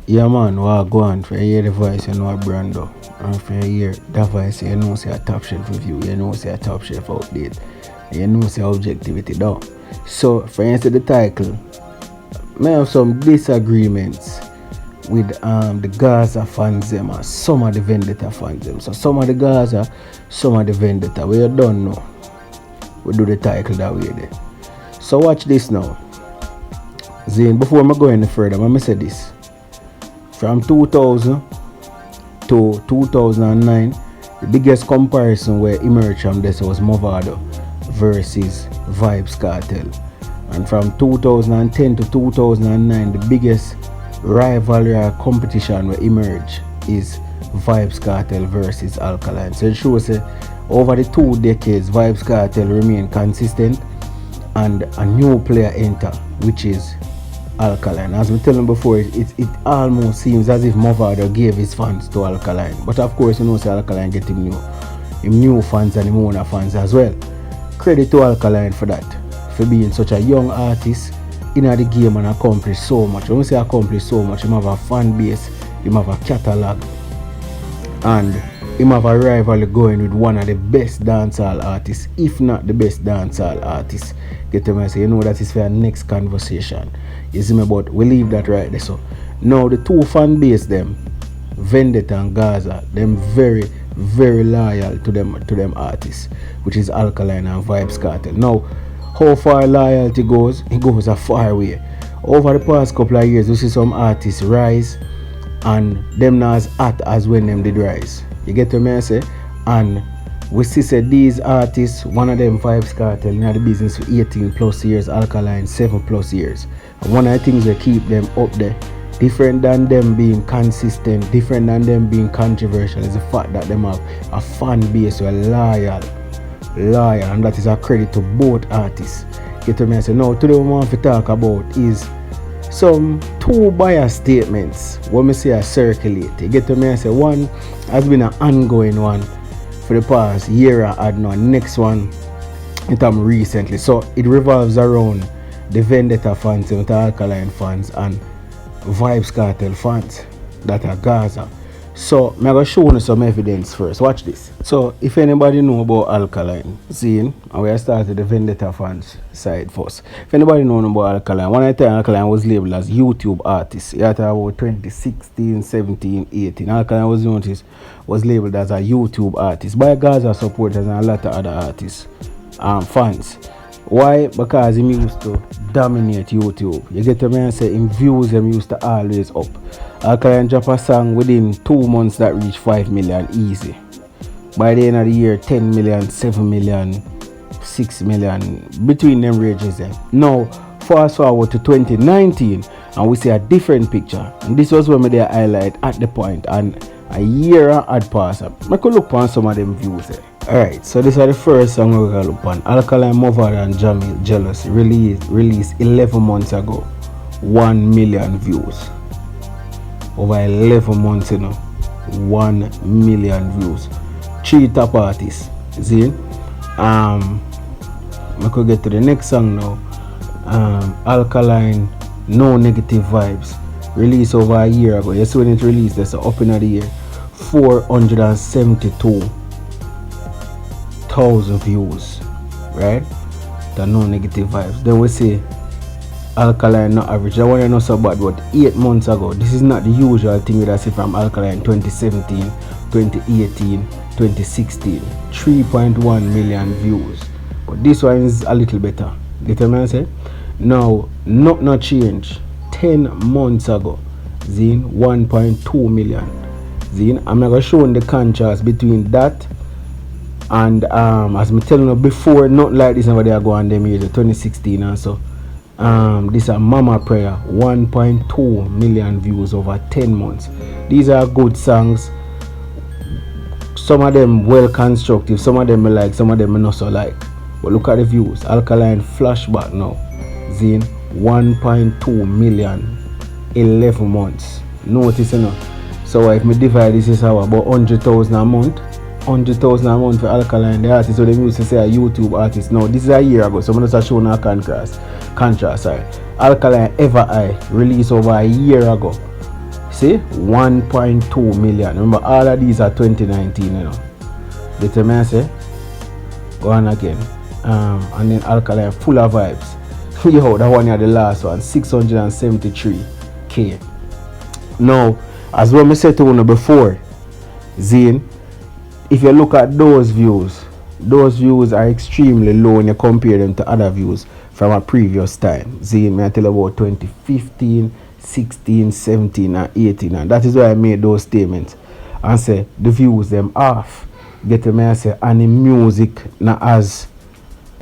Yeah man, what go on for a hear the voice, you know a brand up. And for a hear that voice, you know say a top shelf review, you know say a top shelf update, you know say objectivity down. So for instance the title, may have some disagreements with the Gaza fans them and some of the Vendetta fans them. So some of the Gaza, some of the Vendetta. We don't know. We do the title that way there. So watch this now. Zane, before I go any further, let me say this. From 2000 to 2009, the biggest comparison where emerged from this was Movado versus Vybz Kartel. And from 2010 to 2009, the biggest rivalry or competition where emerged is Vybz Kartel versus Alkaline. So it shows that over the 2 decades, Vybz Kartel remain consistent and a new player enter, which is Alkaline. As we tell them before, it almost seems as if Movado gave his fans to Alkaline. But of course, you know, say Alkaline get him new fans and him owner fans as well. Credit to Alkaline for that, for being such a young artist in the game and accomplish so much. When we say accomplish so much, him have a fan base, him have a catalog, and him have a rivalry going with one of the best dancehall artists, if not the best dancehall artist. Get them and say, you know, that is for our next conversation. You see me, but we leave that right there. So now the 2 fan base them, Vendetta and Gaza, them very, very loyal to them artists, which is Alkaline and Vybz Kartel. Now, how far loyalty goes, it goes a far way. Over the past couple of years, we see some artists rise and them not as hot as when them did rise. You get what I say? And we see say these artists, one of them Vybz Kartel in the business for 18 plus years, Alkaline 7 plus years. And one of the things that keep them up there, different than them being consistent, different than them being controversial, is the fact that them have a fan base who are loyal, and that is a credit to both artists. Get what I say? Now today we want to talk about is some 2 bias statements what me say I circulate. You get what I say? One has been an ongoing one for the past year and now next one it happened recently. So it revolves around the Vendetta fans, the Alkaline fans and Vybz Kartel fans that are Gaza. So I'm going to show you some evidence first. Watch this. So if anybody know about Alkaline, seeing, and we started the Vendetta fans side first. If anybody know about Alkaline, one time Alkaline was labeled as YouTube artist. He had about 2016, 17, 18. Alkaline was labeled as a YouTube artist by Gaza supporters and a lot of other artists fans. Why? Because he used to dominate YouTube. You get what I say? In views, him used to always up. Alkaline drop a song within 2 months that reached 5 million easy. By the end of the year, 10 million, 7 million, 6 million, between them ranges there. Now, fast forward to 2019, and we see a different picture. And this was when they highlight at the point, and a year had passed. I could look on some of them views there. Alright, so this is the first song we're going to look on. Alkaline, Movado and Jamil, Jealousy, released 11 months ago. 1 million views. Over 11 months, you know. 1 million views. 3 top artists. See? I could get to the next song now. Alkaline, No Negative Vibes. Released over a year ago. You see when it released, that's up in the year. 472,000 views, right? The No Negative Vibes. Then we say Alkaline not average. That one is not so bad, but 8 months ago. This is not the usual thing that I see from Alkaline 2017, 2018, 2016. 3.1 million views. But this one is a little better. Get what I say? Now, not change. 10 months ago, Zine 1.2 million. Zine, I'm not going to show the contrast between that and as I'm telling you before, not like this over there go on them years 2016 and so. This is a Mama Prayer, 1.2 million views over 10 months. These are good songs. Some of them well constructive, some of them I like, some of them I not so like. But look at the views. Alkaline Flashback now. Zine 1.2 million 11 months. Notice enough. So if me divide this is how about 100,000 a month. 100,000 a month for Alkaline, the artist, so they used to say a YouTube artist. Now this is a year ago, so I'm just showing a contrast. Alkaline Ever I released over a year ago. See, 1.2 million. Remember, all of these are 2019, you know. Get me, I say? Go on again. And then Alkaline, full of vibes. Yo, that one here, the last one, 673k. Now, as what I said to you before, Zane, if you look at those views are extremely low when you compare them to other views from a previous time. Zane, may I tell you about 2015, 16, 17, and 18, and that is why I made those statements and say the views them off. Get me, I say, and the music not as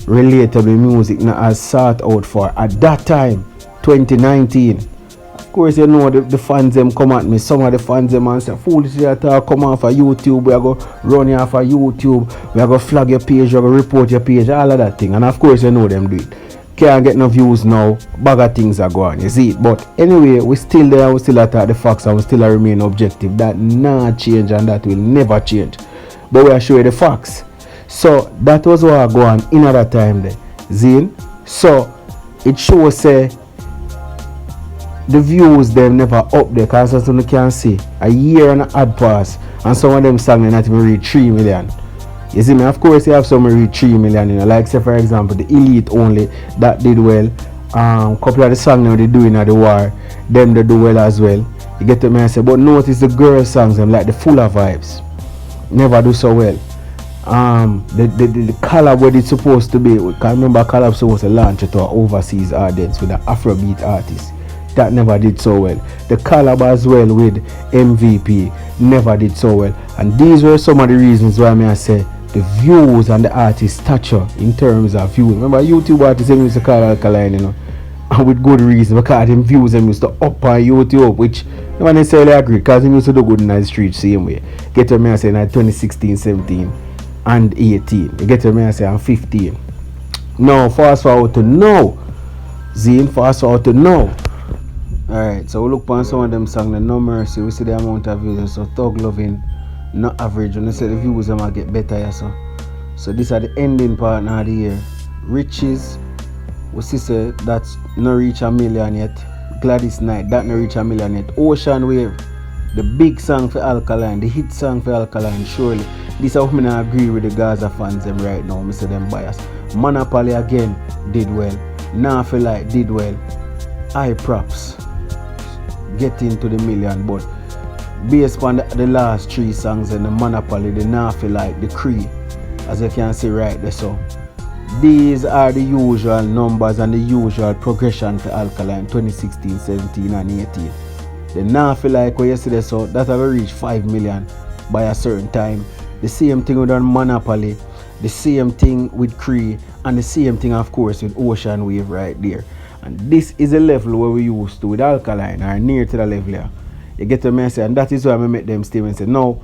relatable, music not as sought out for at that time, 2019. Of course, you know the fans them come at me. Some of the fans them and say, foolish talk come off of YouTube, we are going to run you off of YouTube, we are going to flag your page, we are going to report your page, all of that thing. And of course, you know them do it. Can't get no views now, bag of things are going, you see it. But anyway, we still there, we still attack the facts, and we still remain objective. That not change, and that will never change. But we are showing the facts. So that was what I go on in other time there. Zine. So it shows say the views them never up there, because as you can see, a year and a half pass, and some of them songs not even reach 3 million. You see me, of course you have some reach 3 million, you know, like say for example the Elite only that did well. Couple of the songs now they doing at the war, them they do well as well. You get to me, I say, but notice the girl songs them like the fuller vibes never do so well. The collab what it's supposed to be, because remember collab supposed to launch it to an overseas audience with an Afrobeat artist. That never did so well. The collab as well with MVP never did so well. And these were some of the reasons why I say the views and the artist stature in terms of views. Remember YouTube artists used to call Alkaline, you know, and with good reason, because them views them used to up on YouTube, which I don't necessarily agree, because they used to do good in the street same way. Get to me and say in 2016, 17 and 18. You get to me and say I'm 15. Now fast forward to now. Zine, fast forward to now. Alright, so we look on some of them songs, the No Mercy, we see the amount of views, so Thug Loving, not average, when they say the views them get better, yeah, so these are the ending part now of the year. Riches, we see say that's not reach 1 million yet. Gladys Knight, that not reach 1 million yet. Ocean Wave, the big song for Alkaline, the hit song for Alkaline, surely. This is how I agree with the Gaza fans them right now, I say them biased. Monopoly again did well. Now I feel like did well. High props. Get into the million, but based on the last 3 songs and the Monopoly, the Nafi like the Cree, as you can see right there. So these are the usual numbers and the usual progression for Alkaline 2016, 17 and 18. The Nafi like what yesterday, so that have reached 5 million by a certain time. The same thing with Monopoly, the same thing with Cree, and the same thing of course with Ocean Wave right there. And this is a level where we used to with Alkaline, or near to the level here. You get to me and say, and that is why I make them statements. Now,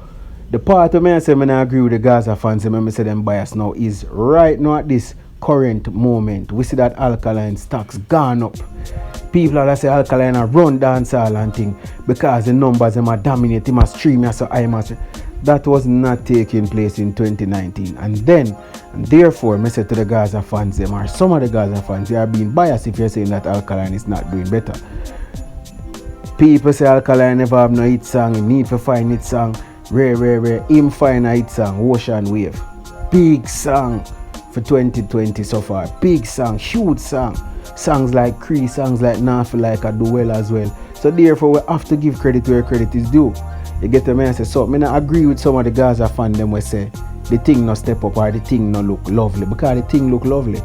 the part of me I say I agree with the Gaza fans, and I say them bias now, is right now at this current moment, we see that Alkaline stocks gone up. People that say Alkaline are run dancehall and thing, because the numbers them are dominating, my stream, so I must. That was not taking place in 2019. And therefore, I say to the Gaza fans, them or some of the Gaza fans, they are being biased if you're saying that Alkaline is not doing better. People say Alkaline never have no hit song, he need to find hit song, rare. Him find a hit song, Ocean Wave. Big song for 2020 so far. Big song, huge song. Songs like Cree, songs like Nafi like I do well as well. So therefore, we have to give credit where credit is due. You get the message. So I not agree with some of the Gaza fans them will say the thing not step up or the thing not look lovely, because the thing look lovely.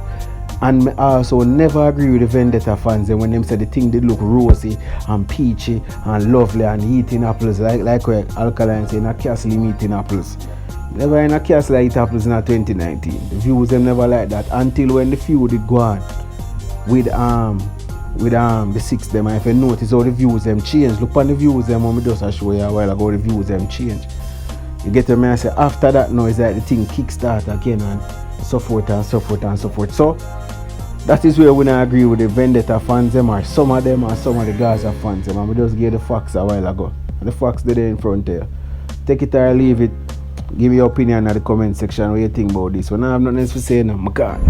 And I also never agree with the Vendetta fans when them say the thing did look rosy and peachy and lovely and eating apples like where Alkaline say in a castle eating apples. Never in a castle eat apples in 2019. The views them never like that until when the feud did go on with the 6 them. And if you notice how the views them change, look on the views them when we just show you a while ago, the views them change. You get to me and say after that now is like the thing kickstart again and so forth and so forth and so forth. So that is where we not agree with the Vendetta fans them or some of them or some of the Gaza fans them, and we just gave the facts a while ago. And the facts they're there in front of you. Take it or leave it. Give your opinion in the comment section what you think about this. When I have nothing else to say now, my God.